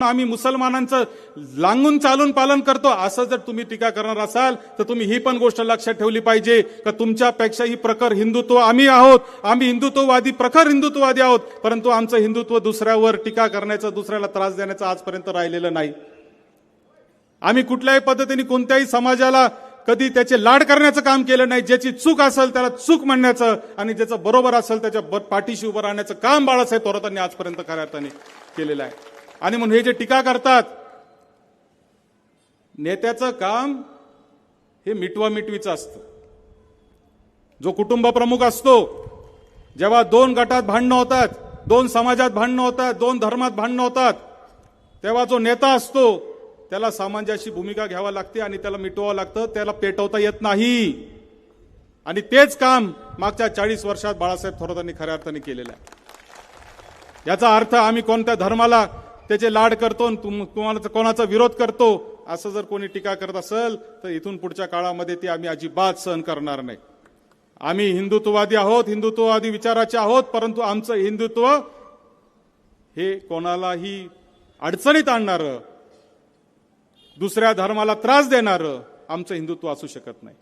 आम्ही मुसलमानांचं लांगून चालून पालन करतो असं जर तुम्ही टीका करणार असाल तर तुम्ही ही पण गोष्ट लक्षात ठेवली पाहिजे का तुमच्यापेक्षाही प्रखर हिंदुत्व आम्ही आहोत. आम्ही हिंदुत्ववादी प्रखर हिंदुत्ववादी आहोत, परंतु आमचं हिंदुत्व दुसऱ्यावर टीका करण्याचं, दुसऱ्याला त्रास देण्याचं आजपर्यंत राहिलेलं नाही. आम्ही कुठल्याही पद्धतीने कोणत्याही समाजाला कधी त्याचे लाड करण्याचं काम केलं नाही. ज्याची चूक असेल त्याला चूक म्हणण्याचं आणि ज्याचं बरोबर असेल त्याच्या पाठीशी उभं राहण्याचं काम बाळासाहेब थोरातांनी आजपर्यंत खऱ्या अर्थाने केलेलं आहे. आणि म्हणून हे जे टीका करतात, नेत्याचं काम हे मिटवा मिटवीचं असतं. जो कुटुंब प्रमुख असतो, जेव्हा दोन गटात भांडणं होतात, दोन समाजात भांडणं होतात, दोन धर्मात भांडणं होतात, तेव्हा जो नेता असतो त्याला सामंजस्याची भूमिका घ्यावी लागते आणि त्याला मिटवावं लागतं, त्याला पेटवता येत नाही. आणि तेच काम मागच्या 40 वर्षात बाळासाहेब थोरातांनी खऱ्या अर्थाने केलेलं आहे. याचा अर्थ आम्ही कोणत्या धर्माला त्याचे लाड करतो, तुम्हाला कोणाचा विरोध करतो असं जर कोणी टीका करत असेल तर इथून पुढच्या काळामध्ये ती आम्ही अजिबात सहन करणार नाही. आम्ही हिंदुत्ववादी आहोत, हिंदुत्ववादी विचाराचे आहोत, परंतु आमचं हिंदुत्व हे कोणालाही अडचणीत आणणारं, दुसऱ्या धर्माला त्रास देणारं आमचं हिंदुत्व असू शकत नाही.